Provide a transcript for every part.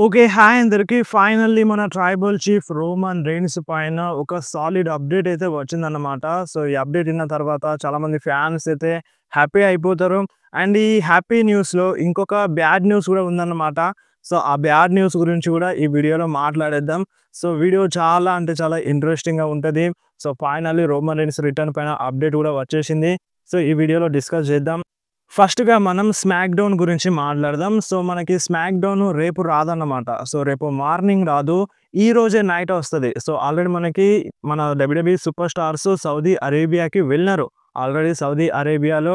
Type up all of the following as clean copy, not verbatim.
Okay. Hi అందరికి. Finally మన tribal chief Roman rains పైన ఒక సాలిడ్ అప్డేట్ అయితే వచ్చిందన్నమాట. సో, ఈ అప్డేట్ ఇన్న తర్వాత చాలామంది ఫ్యాన్స్ అయితే హ్యాపీ అయిపోతారు. అండ్ ఈ హ్యాపీ న్యూస్‌లో ఇంకొక బ్యాడ్ న్యూస్ కూడా ఉందన్నమాట. సో, ఆ బ్యాడ్ న్యూస్ గురించి కూడా ఈ వీడియోలో మాట్లాడేద్దాం. సో, వీడియో చాలా అంటే చాలా ఇంట్రెస్టింగ్‌గా ఉంటది. So, finally Roman rains return పైన అప్డేట్ కూడా వచ్చేసింది. సో, ఈ వీడియోలో డిస్కస్ చేద్దాం. ఫస్ట్‌గా మనం స్మాక్ డౌన్ గురించి మాట్లాడదాం. సో, మనకి స్మాక్ డౌన్ రేపు రాదన్నమాట. సో, రేపు మార్నింగ్ రాదు. ఈ రోజే నైట్ వస్తది. సో, ఆల్రెడీ మనకి మన డబ్ల్యూడబ్ల్యూఈ సూపర్ స్టార్స్ సౌదీ అరేబియాకి వెళ్ళినారు. ఆల్రెడీ సౌదీ అరేబియాలో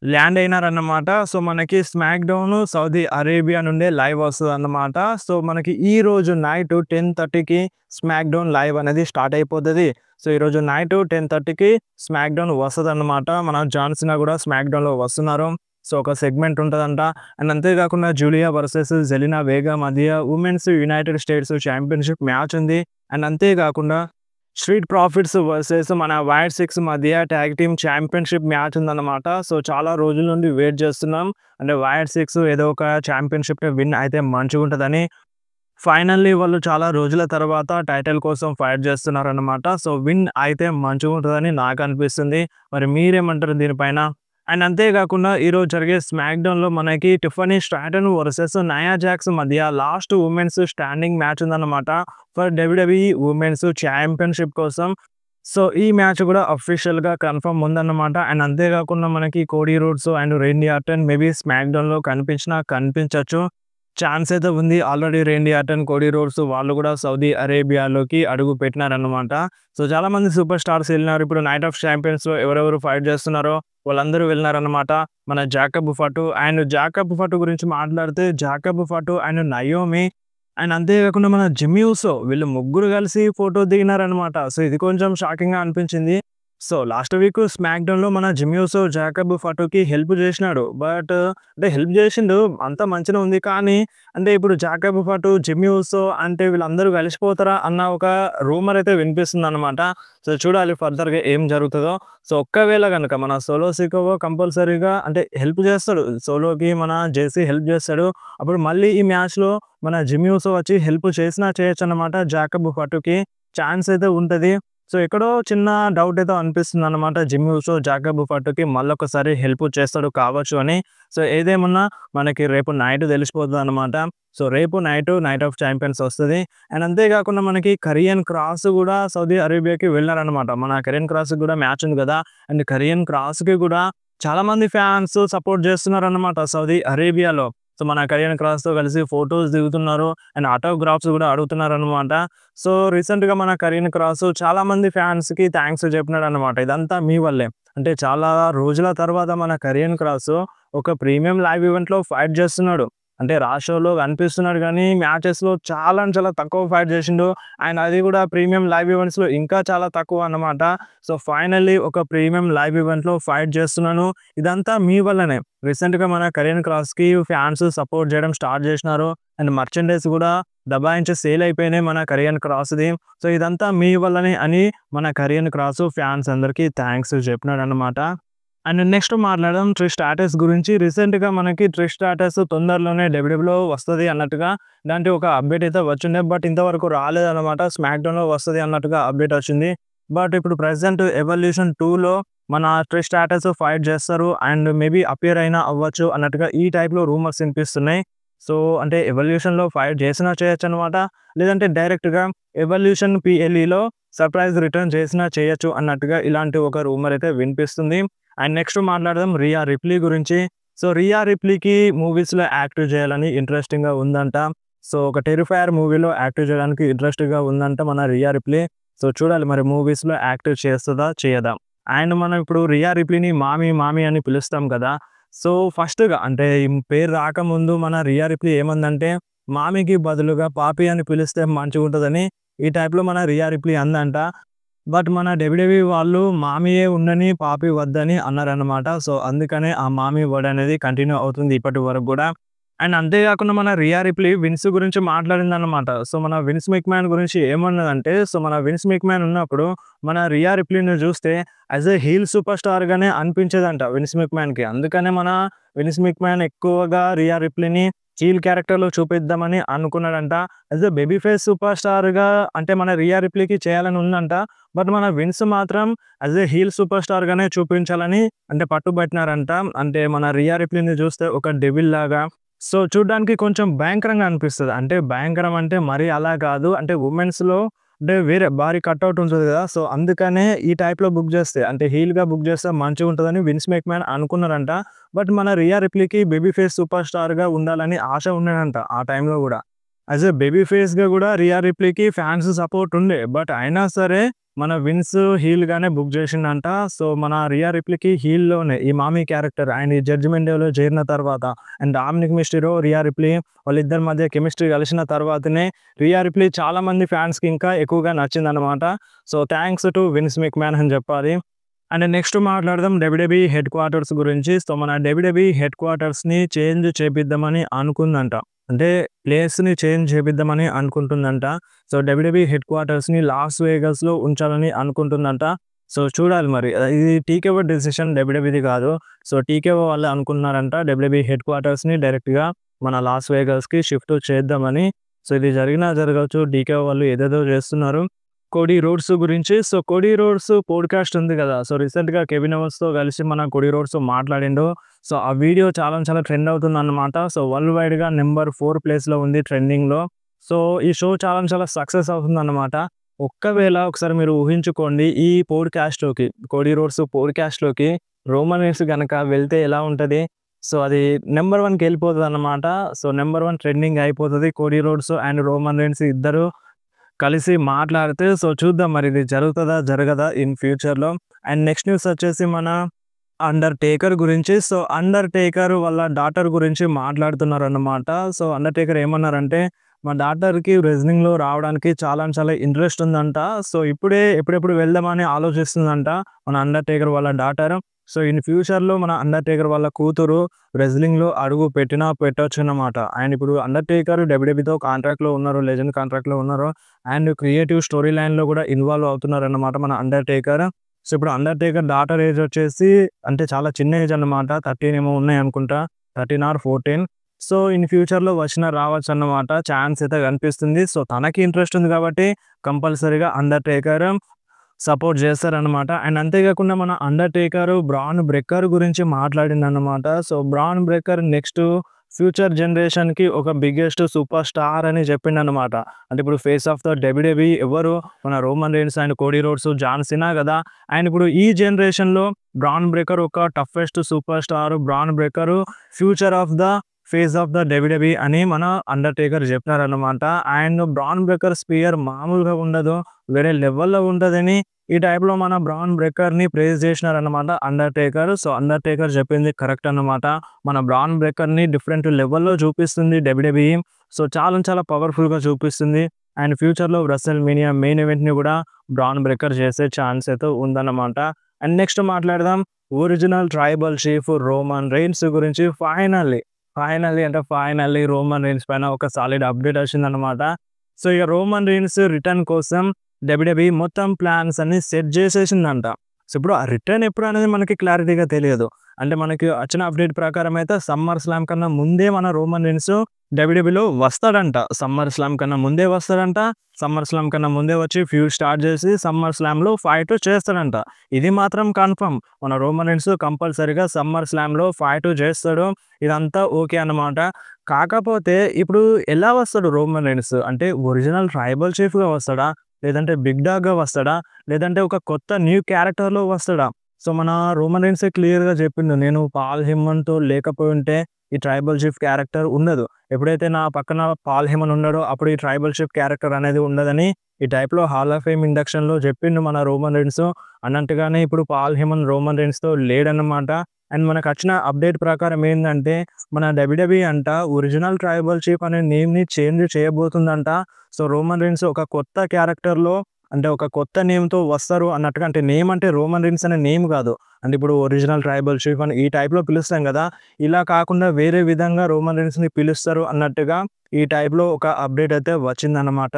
ల్యాండ్ అయినారన్నమాట. సో, మనకి స్మాక్ డౌన్ సౌదీ అరేబియా నుండే లైవ్ వస్తదన్నమాట. సో, మనకి ఈ రోజు నైట్ 10:30కి స్మాక్ డౌన్ లైవ్ అనేది స్టార్ట్ అయిపోతది. సో, ఈరోజు నైట్ 10:30కి స్మాక్ డౌన్ వస్తదన్నమాట. మన జాన్ సీనా కూడా స్మాక్ డౌన్‌లో వస్తున్నారు. సో, ఒక సెగ్మెంట్ ఉంటదంట. అండ్ అంతేకాకుండా జూలియా వర్సెస్ జెలినా వేగా మధ్య women's united states championship match ఉంది. అండ్ అంతేకాకుండా స్ట్రీట్ ప్రాఫిట్స్ వర్సెస్ మన వైట్ సిక్స్ మధ్య ట్యాగ్ టీమ్ ఛాంపియన్‌షిప్ మ్యాచ్ ఉందన్నమాట. సో, చాలా రోజుల నుండి వెయిట్ చేస్తున్నాం. అంటే వైట్ సిక్స్ ఏదో ఒక ఛాంపియన్‌షిప్ విన్ అయితే మంచిగుంటదని. ఫైనల్లీ వాళ్ళు చాలా రోజుల తర్వాత టైటిల్ కోసం ఫైట్ చేస్తున్నారన్నమాట. సో, విన్ అయితే మంచిగుంటదని నాకనిపిస్తుంది. మరి మీరేమంటారు దీనిపైన? అండ్ అంతేకాకుండా ఈరోజు జరిగే స్మాక్ డౌన్‌లో మనకి Tiffany Stratton versus Nia Jax మధ్య లాస్ట్ వుమెన్స్ స్టాండింగ్ మ్యాచ్ ఉందన్నమాట. ఫర్ డబ్ల్యూడబ్ల్యూఈ వుమెన్స్ ఛాంపియన్‌షిప్ కోసం. సో, ఈ మ్యాచ్ కూడా అఫీషియల్‌గా కన్ఫర్మ్ ఉందన్నమాట. అండ్ అంతేకాకుండా మనకి Cody Rhodes and Randy Orton maybe స్మాక్ డౌన్‌లో కనిపించొచ్చు. ఛాన్స్ అయితే ఉంది. Already Randy Orton, Cody Rhodes వాళ్ళు కూడా సౌదీ అరేబియాలోకి అడుగు పెట్టినారన్నమాట. సో, చాలామంది సూపర్ స్టార్స్ ఎళ్ళినారు. ఇప్పుడు నైట్ ఆఫ్ ఛాంపియన్స్‌లో ఎవరెవరు ఫైట్ చేస్తున్నారో వాళ్ళందరూ వెళ్ళినారన్నమాట. మన జాకబ్ ఫటు గురించి మాట్లాడితే జాకబ్ ఫటు అండ్ నయోమి అండ్ అంతేకాకుండా మన జిమ్మీ ఊసో వీళ్ళు ముగ్గురు కలిసి ఫోటో దిగినారన్నమాట. సో, ఇది కొంచెం షాకింగ్‌గా అనిపించింది. సో, లాస్ట్ వీక్ స్మాక్ డౌన్‌లో మన జిమ్మీ ఊసో జాకబ్ ఫటుకి హెల్ప్ చేసినాడు. బట్ అంటే హెల్ప్ చేసిండు. అంతా మంచిగానే ఉంది. కానీ అంటే ఇప్పుడు జాకబ్ ఫటు, జిమ్మీ ఊసో అంటే వీళ్ళందరూ కలిసిపోతారా అన్న ఒక రూమర్ అయితే వినిపిస్తుందన్నమాట. సో, చూడాలి ఫర్దర్‌గా ఏం జరుగుతదో. సో, ఒక్కవేళ గనుక మన సోలో సికోవో కంపల్సరీగా అంటే హెల్ప్ చేస్తాడు. సోలోకి మన జేసీ హెల్ప్ చేస్తాడు. అప్పుడు మళ్ళీ ఈ మ్యాచ్‌లో మన జిమ్మీ ఊసో వచ్చి హెల్ప్ చేసినా చేయొచ్చన్నమాట జాకబ్ ఫటుకి. ఛాన్స్ అయితే ఉంటది. సో, ఎక్కడో చిన్న డౌట్ అయితే అనిపిస్తుందన్నమాట. జిమ్మీ ఊసో జాకబ్ ఫటుకి మళ్ళొకసారి హెల్ప్ చేస్తాడు కావచ్చు అని. సో, ఏదేమన్నా మనకి రేపు నైట్ తెలిసిపోతదన్నమాట. సో, రేపు నైట్ ఆఫ్ ఛాంపియన్స్ వస్తది. అండ్ అంతేకాకుండా మనకి కరియన్ క్రాస్ కూడా సౌదీ అరేబియాకి వెళ్లారన్నమాట. మన కరియన్ క్రాస్‌కి కూడా మ్యాచ్ ఉంది కదా! అండ్ కరియన్ క్రాస్‌కి కూడా చాలామంది ఫ్యాన్స్ సపోర్ట్ చేస్తున్నారన్నమాట సౌదీ అరేబియాలో. సో, మన కరియన్ క్రాస్‌తో కలిసి ఫోటోస్ దిగుతున్నారు. అండ్ ఆటోగ్రాఫ్స్ కూడా అడుగుతున్నారన్నమాట. సో, రీసెంట్‌గా మన కరీన్ క్రాస్ చాలామంది ఫ్యాన్స్‌కి థాంక్స్ చెప్పినాడన్నమాట. ఇదంతా మీ వల్లే. అంటే చాలా రోజుల తర్వాత మన కరీన్ క్రాస్ ఒక ప్రీమియం లైవ్ ఈవెంట్‌లో ఫైట్ చేస్తున్నాడు. అంటే రా షోలో కనిపిస్తున్నాడు గానీ, మ్యాచెస్‌లో చాలా అంటే చాలా తక్కువ ఫైట్ చేసిండు. అండ్ అది కూడా ప్రీమియం లైవ్ ఈవెంట్స్‌లో ఇంకా చాలా తక్కువ అన్నమాట. సో, ఫైనల్లీ ఒక ప్రీమియం లైవ్ ఈవెంట్‌లో ఫైట్ చేస్తున్నాను. ఇదంతా మీ వల్లనే. రీసెంట్‌గా మన కరీన్ క్రాస్‌కి ఫ్యాన్స్ సపోర్ట్ చేయడం స్టార్ట్ చేసినారు. అండ్ మర్చండైజ్ కూడా దబాయించి సేల్ అయిపోయినాయి మన కరియన్ క్రాస్‌ది. సో, ఇదంతా మీ వల్లనే అని మన కరియన్ క్రాస్ ఫ్యాన్స్ అందరికీ థాంక్స్ చెప్పినాడన్నమాట. అండ్ నెక్స్ట్ మాట్లాడదాం ట్రిష్ స్ట్రాటస్ గురించి. రీసెంట్‌గా మనకి ట్రిష్ స్ట్రాటస్ తొందరలోనే డబ్ల్యూడబ్ల్యూలో వస్తది అన్నట్టుగా ఇలాంటి ఒక అప్డేట్ అయితే వచ్చిండే. బట్ ఇంతవరకు రాలేదన్నమాట. స్మాక్ డౌన్‌లో వస్తది అన్నట్టుగా అప్డేట్ వచ్చింది. బట్ ఇప్పుడు ప్రెజెంట్ ఎవల్యూషన్ 2లో మన ట్రిష్ స్ట్రాటస్ ఫైట్ చేస్తారు. అండ్ మేబీ అపియర్ అయినా అవ్వచ్చు అన్నట్టుగా ఈ టైప్‌లో రూమర్స్ వినిపిస్తున్నాయి. సో, అంటే ఎవల్యూషన్‌లో ఫైట్ చేసినా చేయొచ్చనమాట. లేదంటే డైరెక్ట్‌గా ఎవల్యూషన్ పీఎల్ఈలో సర్ప్రైజ్ రిటర్న్ చేసినా చేయొచ్చు అన్నట్టుగా ఇలాంటి ఒక రూమర్ అయితే వినిపిస్తుంది. అండ్ నెక్స్ట్ మాట్లాడదాం రియా రిప్లీ గురించి. సో, రియా రిప్లీకి మూవీస్‌లో యాక్ట్ చేయాలని ఇంట్రెస్టింగ్‌గా ఉందంట. సో, ఒక టెర్రిఫైయర్ మూవీలో యాక్ట్ చేయడానికి ఇంట్రెస్ట్‌గా ఉందంట మన రియా రిప్లీ. సో, చూడాలి మరి మూవీస్‌లో యాక్ట్ చేస్తదా? చేయదా? అండ్ మనం ఇప్పుడు రియా రిప్లీని మామీ అని పిలుస్తాం కదా! సో, ఫస్ట్‌గా అంటే ఈ పేరు రాకముందు మన రియా రిప్లీ ఏమందంటే, మామీకి బదులుగా పాపి అని పిలిస్తే మంచిగుంటదని ఈ టైప్‌లో మన రియా రిప్లీ అందంట. బట్ మన డబ్ల్యూడబ్ల్యూఈ వాళ్ళు మామీయే ఉండని, పాపి వద్దని అన్నారన్నమాట. సో, అందుకనే ఆ మామీ వర్డ్ అనేది కంటిన్యూ అవుతుంది ఇప్పటి వరకు గూడా. అండ్ అంతేకాకుండా మన రియా రిప్లీ విన్స్ గురించి మాట్లాడిందన్నమాట. సో, మన విన్స్ మెక్‌మ్యాన్ గురించి ఏమన్నదంటే, సో, మన విన్స్ మెక్‌మ్యాన్ ఉన్నప్పుడు మన రియా రిప్లీని చూస్తే యాస్ ఎ హీల్ సూపర్ స్టార్‌గానే అనిపించేదంట విన్స్ మెక్‌మ్యాన్‌కి. అందుకనే మన విన్స్ మెక్‌మ్యాన్ ఎక్కువగా రియా రిప్లీని హీల్ క్యారెక్టర్‌లో చూపిద్దామని అనుకున్నాడంట. As a babyface super స్టార్‌గా అంటే మన 'రియా రిప్లీకి' చేయాలని ఉందంట. బట్ మన 'విన్స్' మాత్రం యాస్ ఎ హీల్ సూపర్ స్టార్‌గానే చూపించాలని అంటే పట్టుబట్టినారంట. అంటే మన 'రియా రిప్లీని' చూస్తే ఒక డెవిల్ లాగా సో చూడ్డానికి కొంచెం భయంకరంగా అనిపిస్తది. అంటే భయంకరం అంటే మరీ అలా కాదు. అంటే వుమెన్స్‌లో అంటే వేరే భారీ కటౌట్ ఉంటది కదా! సో అందుకనే ఈ టైప్‌లో బుక్ చేస్తే అంటే హీల్‌గా బుక్ చేస్తే మంచిగుంటదని విన్స్ మెక్‌మ్యాన్ అనుకున్నారంట. బట్ మన 'రియా రిప్లీకి' బేబీ ఫేస్ సూపర్ స్టార్‌గా ఉండాలని ఆశ ఉండేనంట ఆ టైంలో గూడా. యాస్ ఎ బేబీ ఫేస్‌గా గూడా 'రియా రిప్లీకి' ఫ్యాన్స్ సపోర్ట్ ఉండే. బట్ అయినా సరే మన విన్స్ హీల్‌గానే బుక్ చేసిండంట. సో మన 'రియా రిప్లీకి' హీల్‌లోనే ఈ మామీ క్యారెక్టర్ అండ్ ఈ 'జడ్జ్‌మెంట్ డే'లో చేరిన తర్వాత అండ్ 'డామినిక్ మిస్టెరో', 'రియా రిప్లీ' వాళ్ళిద్దరి మధ్య కెమిస్ట్రీ కలిసిన తర్వాతనే 'రియా రిప్లీ' చాలా మంది ఫ్యాన్స్‌కి ఇంకా ఎక్కువగా నచ్చిందనమాట. So thanks to Vince McMahon అని చెప్పాలి. అండ్ నెక్స్ట్ మాట్లాడదాం డబ్ల్యూడబ్ల్యూఈ హెడ్ క్వార్టర్స్ గురించి. సో మన డబ్ల్యూడబ్ల్యూఈ హెడ్ క్వార్టర్స్‌ని చేంజ్ చేపిద్దామని అనుకుందంట. అంటే ప్లేస్‌ని చేంజ్ చేపిద్దామని అనుకుంటుందంట. సో డబ్ల్యూడబ్ల్యూఈ హెడ్ క్వార్టర్స్‌ని లాస్ వేగాస్‌లో ఉంచాలని అనుకుంటుందంట. సో చూడాలి మరి. ఇది టీకేఓ డెసిషన్ డబ్ల్యూడబ్ల్యూఈది కాదు. సో టీకేఓ వాళ్ళే అనుకుంటున్నారంట డబ్ల్యూడబ్ల్యూఈ హెడ్ క్వార్టర్స్‌ని డైరెక్ట్‌గా మన లాస్ వేగాస్‌కి షిఫ్ట్ చేద్దామని. సో ఇది జరిగినా జరగొచ్చు. టీకేఓ వాళ్ళు ఏదేదో చేస్తున్నారు. కోడీ రోడ్స్ గురించి. సో కోడీ రోడ్స్ పోడ్‌కాస్ట్ ఉంది గదా! సో రీసెంట్‌గా కెవిన్ ఓవెన్స్‌తో కలిసి మన కోడీ రోడ్స్ మాట్లాడిండు. సో ఆ వీడియో చాలా చాలా ట్రెండ్ అవుతుందన్నమాట. సో వరల్డ్ వైడ్‌గా నంబర్ 4 ప్లేస్‌లో ఉంది ట్రెండింగ్‌లో. సో ఈ షో చాలా చాలా సక్సెస్ అవుతుందన్నమాట. ఒక్కవేళ ఒకసారి మీరు ఊహించుకోండి ఈ పోడ్‌కాస్ట్‌లోకి కోడీ రోడ్స్ పోడ్‌కాస్ట్‌లోకి రోమన్ రీన్స్ గనక వెళ్తే ఎలా ఉంటది? సో అది నంబర్ 1కి ఎళ్ళిపోతదన్నమాట. సో నంబర్ 1 ట్రెండింగ్ అయిపోతది. Cody Rhodes and Roman Reigns ఇద్దరు కలిసి మాట్లాడితే సో చూద్దాం మరి ఇది జరుగుతదా? జరగదా? ఇన్ ఫ్యూచర్‌లో. అండ్ నెక్స్ట్ న్యూస్ వచ్చేసి మన 'అండర్‌టేకర్' గురించి. సో 'అండర్‌టేకర్' వాళ్ళ డాటర్ గురించి మాట్లాడుతున్నారన్నమాట. సో 'అండర్‌టేకర్' ఏమన్నారంటే మా డాటర్‌కి రెజ్లింగ్‌లో రావడానికి చాలా చాలా ఇంట్రెస్ట్ ఉందంట. సో ఎప్పుడెప్పుడు వెళ్దామని ఆలోచిస్తుందంట మన 'అండర్‌టేకర్' వాళ్ళ డాటర్. సో ఇన్ ఫ్యూచర్‌లో మన 'అండర్‌టేకర్' వాళ్ళ కూతురు రెజ్లింగ్‌లో అడుగు పెట్టినా పెట్టొచ్చన్నమాట. అండ్ ఇప్పుడు 'అండర్‌టేకర్' డబ్ల్యూడబ్ల్యూఈతో కాంట్రాక్ట్‌లో ఉన్నారు. లెజెండ్ కాంట్రాక్ట్‌లో ఉన్నారు. అండ్ క్రియేటివ్ స్టోరీ లైన్‌లో కూడా ఇన్వాల్వ్ అవుతున్నారన్నమాట మన 'అండర్‌టేకర్.' సో ఇప్పుడు 'అండర్‌టేకర్' డాటర్ ఏజ్ వచ్చేసి అంటే చాలా చిన్న ఏజ్ అన్నమాట. 13 ఏమో ఉన్నాయనుకుంటా. 13 ఆర్ 14. సో ఇన్ ఫ్యూచర్‌లో వచ్చినా రావచ్చన్నమాట. ఛాన్స్ అయితే కనిపిస్తుంది. సో తనకి ఇంట్రెస్ట్ ఉంది కాబట్టి కంపల్సరీగా 'అండర్‌టేకర్' సపోర్ట్ చేస్తారనమాట. అండ్ అంతేకాకుండా మన 'అండర్‌టేకర్' 'బ్రాన్ బ్రెక్కర్' గురించి మాట్లాడిండనమాట. సో 'బ్రాన్ బ్రెక్కర్' నెక్స్ట్ ఫ్యూచర్ జనరేషన్‌కి ఒక బిగ్గెస్ట్ సూపర్ స్టార్ అని చెప్పిండనమాట. అంటే ఇప్పుడు ఫేస్ ఆఫ్ ద డబ్ల్యూడబ్ల్యూఈ ఎవరు? మన Roman Reigns and Cody Rhodes, John Cena కదా! అండ్ ఇప్పుడు ఈ జనరేషన్‌లో 'బ్రాన్ బ్రెక్కర్' ఒక toughest superstar. 'Bron Breakker' future of the face of the WWE అని మన 'అండర్‌టేకర్' చెప్పినారనమాట. అండ్ 'బ్రాన్ బ్రెక్కర్' స్పియర్ మామూలుగా ఉండదు. వేరే లెవెల్‌లో ఉంటదని ఈ టైప్‌లో మన 'బ్రాన్ బ్రెక్కర్‌ని' ప్రైజ్ చేసినారన్నమాట 'అండర్‌టేకర్.' సో 'అండర్‌టేకర్' చెప్పింది కరెక్ట్ అన్నమాట. మన 'బ్రాన్ బ్రెక్కర్‌ని' డిఫరెంట్ లెవెల్‌లో చూపిస్తుంది డబ్ల్యూడబ్ల్యూఈ. సో చాలా చాలా పవర్‌ఫుల్‌గా చూపిస్తుంది. అండ్ ఫ్యూచర్‌లో రెసల్‌మేనియా మెయిన్ ఈవెంట్‌ని కూడా 'బ్రాన్ బ్రెక్కర్' చేసే ఛాన్స్ అయితే ఉందన్నమాట. అండ్ నెక్స్ట్ మాట్లాడదాం original tribal chief Roman Reigns గురించి. ఫైనల్లీ రోమన్ రీన్స్ పైన ఒక సాలిడ్ అప్డేట్ వచ్చిందన్నమాట. సో ఇక రోమన్ రీన్స్ రిటర్న్ కోసం డబ్ల్యూడబ్ల్యూఈ మొత్తం ప్లాన్స్ అన్ని సెట్ చేసేసిందంట. సో ఇప్పుడు ఆ రిటర్న్ ఎప్పుడు అనేది మనకి క్లారిటీగా తెలియదు. అంటే మనకి వచ్చిన అప్డేట్ ప్రకారం అయితే సమ్మర్ స్లామ్ కన్నా ముందే మన రోమన్ రీన్స్ డబ్ల్యూడబ్ల్యూఈలో వస్తాడంట. సమ్మర్ స్లామ్ కన్నా ముందే వస్తాడంట. సమ్మర్ స్లామ్ కన్నా ముందే వచ్చి ఫ్యూడ్ స్టార్ట్ చేసి సమ్మర్ స్లామ్‌లో ఫైట్ చేస్తాడంట. ఇది మాత్రం కన్ఫర్మ్. మన రోమన్ రీన్స్ కంపల్సరీగా సమ్మర్ స్లామ్‌లో ఫైట్ చేస్తాడు. ఇదంతా ఓకే అన్నమాట. కాకపోతే ఇప్పుడు ఎలా వస్తాడు రోమన్ రీన్స్? అంటే ఒరిజినల్ ట్రైబల్ చీఫ్‌గా వస్తాడా? లేదంటే బిగ్ డాగ్‌గా వస్తాడా? లేదంటే ఒక కొత్త న్యూ క్యారెక్టర్‌లో వస్తాడా? సో మన రోమన్ రీన్సే క్లియర్‌గా చెప్పిండు. నేను పాల్ హెమన్‌తో లేకపోయుంటే ఈ ట్రైబల్ చీఫ్ క్యారెక్టర్ ఉండదు. ఎప్పుడైతే నా పక్కన పాల్ హెమన్ ఉన్నాడో అప్పుడు ఈ ట్రైబల్ చీఫ్ క్యారెక్టర్ అనేది ఉండదని ఈ టైప్‌లో హాల్ ఆఫ్ ఫేమ్ ఇండక్షన్‌లో చెప్పిండు మన రోమన్ రీన్స్. అన్నట్టుగానే ఇప్పుడు పాల్ హెమన్ రోమన్ రీన్స్‌తో లేడన్నమాట. అండ్ మనకచ్చిన అప్డేట్ ప్రకారం ఏందంటే మన డబ్ల్యూడబ్ల్యూఈ అంట ఒరిజినల్ ట్రైబల్ చీఫ్ అనే నేమ్‌ని చేంజ్ చేయబోతుందంట. సో రోమన్ రీన్స్ ఒక కొత్త క్యారెక్టర్‌లో అంటే ఒక కొత్త నేమ్‌తో వస్తారు అన్నట్టుగా అంటే నేమ్ అంటే రోమన్ రీన్స్ అనే నేమ్ కాదు. అంటే ఇప్పుడు ఒరిజినల్ ట్రైబల్ చీఫ్ అని ఈ టైప్‌లో పిలుస్తాం కదా! ఇలా కాకుండా వేరే విధంగా రోమన్ రీన్స్‌ని పిలుస్తారు అన్నట్టుగా ఈ టైప్‌లో ఒక అప్డేట్ అయితే వచ్చిందన్నమాట.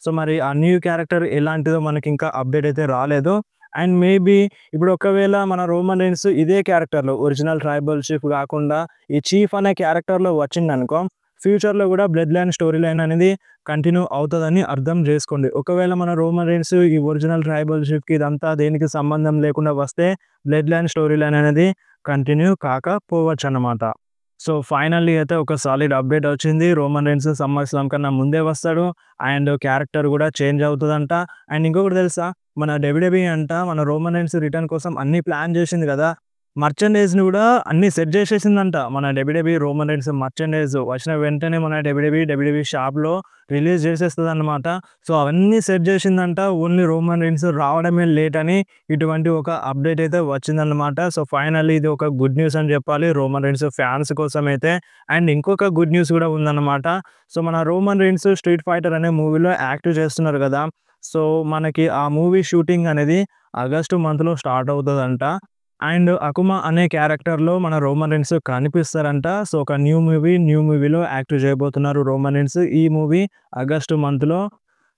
సో మరి ఆ న్యూ క్యారెక్టర్ ఎలాంటిదో మనకింకా అప్డేట్ అయితే రాలేదు. అండ్ మేబీ ఇప్పుడు ఒకవేళ మన రోమన్ రీన్స్ ఇదే క్యారెక్టర్‌లో ఒరిజినల్ ట్రైబల్ చీఫ్ కాకుండా ఈ చీఫ్ అనే క్యారెక్టర్‌లో వచ్చిండనుకో ఫ్యూచర్‌లో గూడా బ్లడ్ లైన్ స్టోరీ లైన్ అనేది కంటిన్యూ అవుతదని అర్థం జేసుకోండి. ఒకవేళ మన రోమన్ రీన్స్ ఈ ఒరిజినల్ ట్రైబల్‌షిప్‌కి ఇదంతా దేనికి సంబంధం లేకుండా వస్తే బ్లడ్ లైన్ స్టోరీ లైన్ అనేది కంటిన్యూ కాకపోవచ్చన్నమాట. సో, ఫైనల్లీ అయితే ఒక సాలిడ్ అప్‌డేట్ వచ్చింది. రోమన్ రీన్స్ సమ్మర్ స్లామ్ కన్నా ముందే వస్తాడు. అండ్ క్యారెక్టర్ గూడా చేంజ్ అవుతదంట. అండ్ ఇంకొకటి తెలుసా? మన డబ్ల్యూడబ్ల్యూఈ అంట మన రోమన్ రీన్స్ రిటర్న్ కోసం అన్నీ ప్లాన్ జేసింది గదా! మర్చండైజ్‌ని గూడా అన్నీ సెట్ జేసేసిందంట. మన డబ్ల్యూడబ్ల్యూఈ రోమన్ రీన్స్ మర్చండైజ్ వచ్చిన వెంటనే మన డబ్ల్యూడబ్ల్యూఈ షాప్‌లో రిలీజ్ జేసేస్తదనమాట. సో, అవన్నీ సెట్ జేసిందంట. ఓన్లీ రోమన్ రీన్స్ రావడమే లేట్ అని ఇటువంటి ఒక అప్‌డేట్ అయితే వచ్చిందనమాట. సో, ఫైనల్లీ ఇది ఒక గుడ్ న్యూస్ అని జెప్పాలి రోమన్ రీన్స్ ఫ్యాన్స్ కోసమైతే. అండ్ ఇంకొక గుడ్ న్యూస్ గూడా ఉందనమాట. సో, మన రోమన్ రీన్స్ 'స్ట్రీట్ ఫైటర్' అనే మూవీలో యాక్ట్ చేస్తున్నారు గదా! సో, మనకి ఆ మూవీ షూటింగ్ అనేది ఆగస్టు మంత్‌లో స్టార్ట్ అవుతదంట. అండ్ 'అకుమా' అనే క్యారెక్టర్‌లో మన రోమన్ రీన్స్ కనిపిస్తారంట. సో, ఒక న్యూ మూవీలో యాక్ట్ చేయబోతున్నారు రోమన్ రీన్స్. ఈ మూవీ ఆగస్టు మంత్‌లో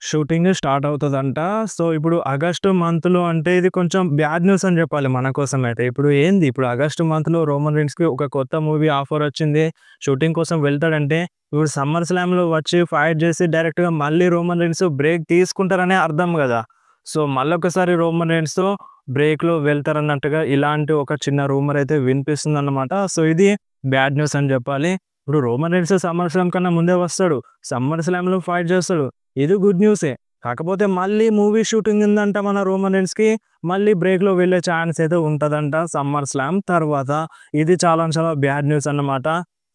షూటింగ్ స్టార్ట్ అవుతదంట. సో, ఇప్పుడు ఆగస్టు మంత్‌లో అంటే ఇది కొంచెం బ్యాడ్ న్యూస్ అని చెప్పాలి మన కోసమైతే. ఇప్పుడు ఆగస్టు మంత్‌లో రోమన్ రీన్స్‌కి ఒక కొత్త మూవీ ఆఫర్ వచ్చింది. షూటింగ్ కోసం వెళ్తాడంటే, ఇప్పుడు సమ్మర్ స్లామ్‌లో వచ్చి ఫైట్ చేసి డైరెక్ట్‌గా మళ్ళీ రోమన్ రీన్స్ బ్రేక్ తీసుకుంటారనే అర్థం గదా! సో, మళ్ళొకసారి రోమన్ రీన్స్‌తో బ్రేక్‌లో వెళ్తారన్నట్టుగా ఇలాంటి ఒక చిన్న రూమర్ అయితే వినిపిస్తుందన్నమాట. సో, ఇది బ్యాడ్ న్యూస్ అని చెప్పాలి. ఇప్పుడు రోమన్ రీన్స్ సమ్మర్ స్లామ్ కన్నా ముందే వస్తాడు. సమ్మర్ స్లామ్‌లో ఫైట్ చేస్తాడు. ఇది గుడ్ న్యూసే. కాకపోతే మళ్ళీ మూవీ షూటింగ్ ఉందంట మన రోమన్ రీన్స్‌కి. మళ్ళీ బ్రేక్‌లో వెళ్ళే ఛాన్స్ అయితే ఉంటదంట సమ్మర్ స్లామ్ తర్వాత. ఇది చాలా బ్యాడ్ న్యూస్ అన్నమాట.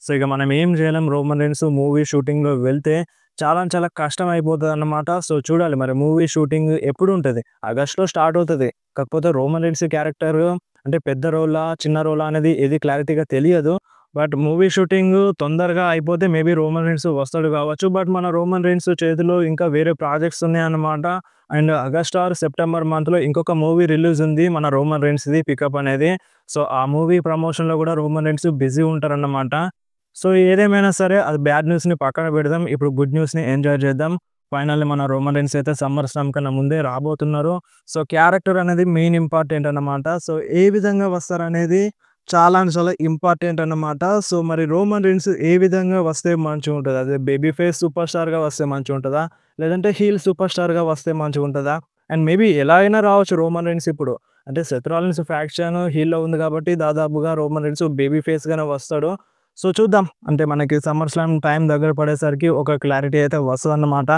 సో, ఇక మనం ఏం చేయలేం రోమన్ రీన్స్ మూవీ షూటింగ్‌లో వెళ్తే చాలా కష్టం అయిపోతదన్నమాట. సో, చూడాలి మరి మూవీ షూటింగ్ ఎప్పుడుంటది? ఆగస్ట్‌లో స్టార్ట్ అవుతది. కాకపోతే రోమన్ రీన్స్ క్యారెక్టర్ అంటే పెద్ద రోలా? చిన్న రోలా? అనేది ఏది క్లారిటీగా తెలియదు. బట్ మూవీ షూటింగ్ తొందరగా అయిపోతే మేబీ రోమన్ రీన్స్ వస్తాడు కావచ్చు. బట్ మన రోమన్ రీన్స్ చేతిలో ఇంకా వేరే ప్రాజెక్ట్స్ ఉన్నాయన్నమాట. అండ్ ఆగస్ట్ ఆర్ సెప్టెంబర్ మంత్‌లో ఇంకొక మూవీ రిలీజ్ ఉంది మన రోమన్ రీన్స్‌ది 'పికప్' అనేది. సో, ఆ మూవీ ప్రమోషన్‌లో కూడా రోమన్ రీన్స్ బిజీ ఉంటారన్నమాట. సో, ఏదేమైనా సరే అది బ్యాడ్ న్యూస్‌ని పక్కన పెడదాం. ఇప్పుడు గుడ్ న్యూస్‌ని ఎంజాయ్ చేద్దాం. ఫైనల్లీ మన రోమన్ రీన్స్ అయితే సమ్మర్ స్లామ్ కన్నా ముందే రాబోతున్నారు. సో, క్యారెక్టర్ అనేది మెయిన్ ఇంపార్టెంట్ అన్నమాట. సో, ఏ విధంగా వస్తారనేది చాలా ఇంపార్టెంట్ అన్నమాట. సో, మరి రోమన్ రీన్స్ ఏ విధంగా వస్తే మంచిగుంటది? అదే బేబీ ఫేస్ సూపర్ స్టార్‌గా వస్తే మంచిగుంటదా? లేదంటే హీల్ సూపర్ స్టార్‌గా వస్తే మంచిగుంటదా? అండ్ మేబీ ఎలా అయినా రావచ్చు రోమన్ రీన్స్ ఇప్పుడు. అంటే సెత్ రాలిన్స్ ఫ్యాక్షన్ హీల్‌లో ఉంది కాబట్టి దాదాపుగా రోమన్ రీన్స్ బేబీ ఫేస్‌గానే వస్తాడు. సో, చూద్దాం. అంటే మనకి సమ్మర్ స్లామ్ టైం దగ్గర పడేసరికి ఒక క్లారిటీ అయితే వస్తదన్నమాట.